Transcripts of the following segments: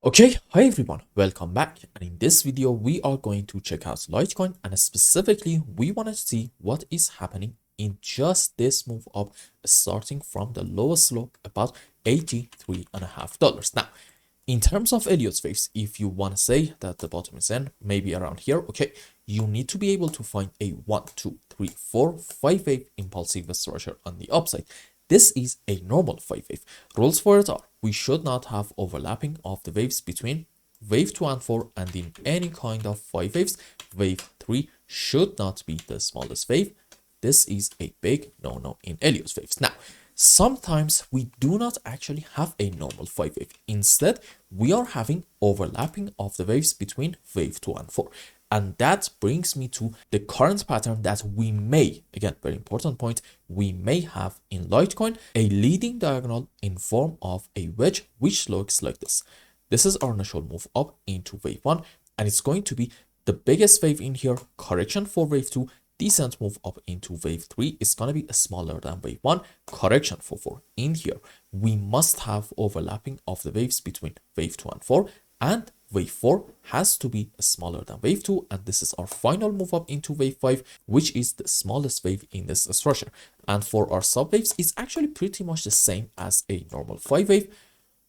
Okay, hi everyone, welcome back. And in this video, we are going to check out Litecoin, and specifically, we want to see what is happening in just this move up, starting from the lowest low, about $83.50. Now, in terms of Elliott waves, if you want to say that the bottom is in, maybe around here, okay, you need to be able to find a 1, 2, 3, 4, 5 wave impulsive structure on the upside. This is a normal 5 wave. Rules for it are, we should not have overlapping of the waves between wave 2 and 4, and in any kind of 5 waves, wave 3 should not be the smallest wave. This is a big no-no in Elliott waves. Now, sometimes we do not actually have a normal 5 wave. Instead, we are having overlapping of the waves between wave 2 and 4. And that brings me to the current pattern that we may, again, very important point, we may have in Litecoin, a leading diagonal in form of a wedge, which looks like this. This is our initial move up into wave 1, and it's going to be the biggest wave in here, correction for wave 2, decent move up into wave 3 is going to be smaller than wave 1, correction for 4. In here, we must have overlapping of the waves between wave 2 and 4, and wave 4 has to be smaller than wave 2, and this is our final move up into wave 5, which is the smallest wave in this structure. And for our subwaves, it's actually pretty much the same as a normal 5 wave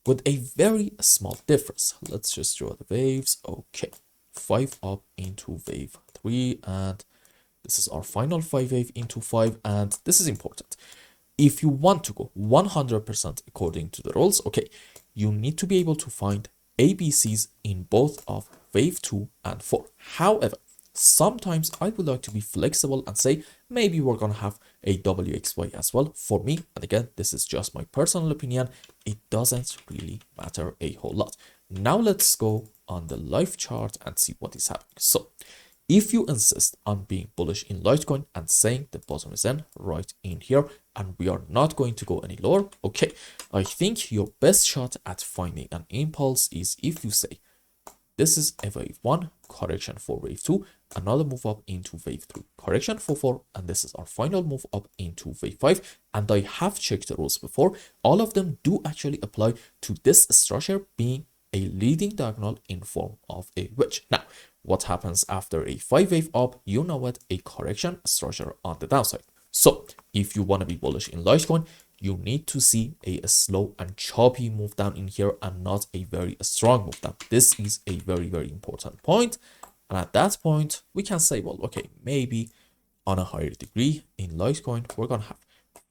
with a very small difference. Let's just draw the waves. Okay, 5 up into wave 3, and this is our final 5 wave into 5, and this is important. If you want to go 100% according to the rules, okay, you need to be able to find ABCs in both of wave 2 and 4. However, sometimes I would like to be flexible and say maybe we're going to have a WXY as well. For me, and again, this is just my personal opinion, it doesn't really matter a whole lot. Now let's go on the live chart and see what is happening. So if you insist on being bullish in Litecoin and saying the bottom is in right in here and we are not going to go any lower, okay, I think your best shot at finding an impulse is if you say this is a wave 1, correction for wave 2, another move up into wave 3, correction for 4, and this is our final move up into wave 5. And I have checked the rules before. All of them do actually apply to this structure being a leading diagonal in form of a wedge. Now, what happens after a 5 wave up? You know what? A correction structure on the downside. So if you want to be bullish in Litecoin, you need to see a slow and choppy move down in here and not a very strong move down. This is a very, very important point. And at that point, we can say, well, okay, maybe on a higher degree in Litecoin, we're going to have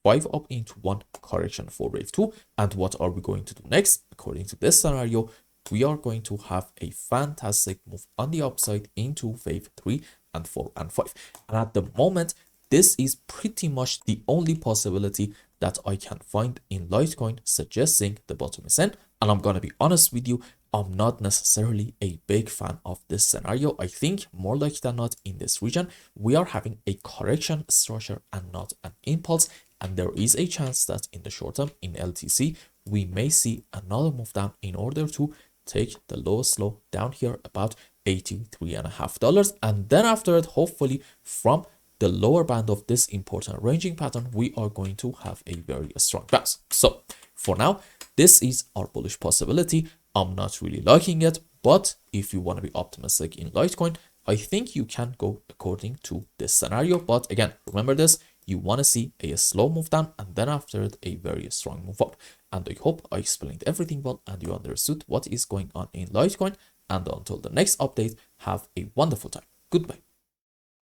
5 up into 1, correction for wave 2. And what are we going to do next? According to this scenario, we are going to have a fantastic move on the upside into wave 3 and 4 and 5. And at the moment, this is pretty much the only possibility that I can find in Litecoin suggesting the bottom is in. And I'm going to be honest with you, I'm not necessarily a big fan of this scenario. I think more likely than not in this region, we are having a correction structure and not an impulse. And there is a chance that in the short term in LTC, we may see another move down in order to take the lowest low down here about $83.50. And then after it, hopefully from the lower band of this important ranging pattern, we are going to have a very strong bounce. So for now, this is our bullish possibility. I'm not really liking it, but if you want to be optimistic in Litecoin, I think you can go according to this scenario. But again, remember this, you want to see a slow move down and then after it, a very strong move up. And I hope I explained everything well and you understood what is going on in Litecoin. And until the next update, have a wonderful time. Goodbye.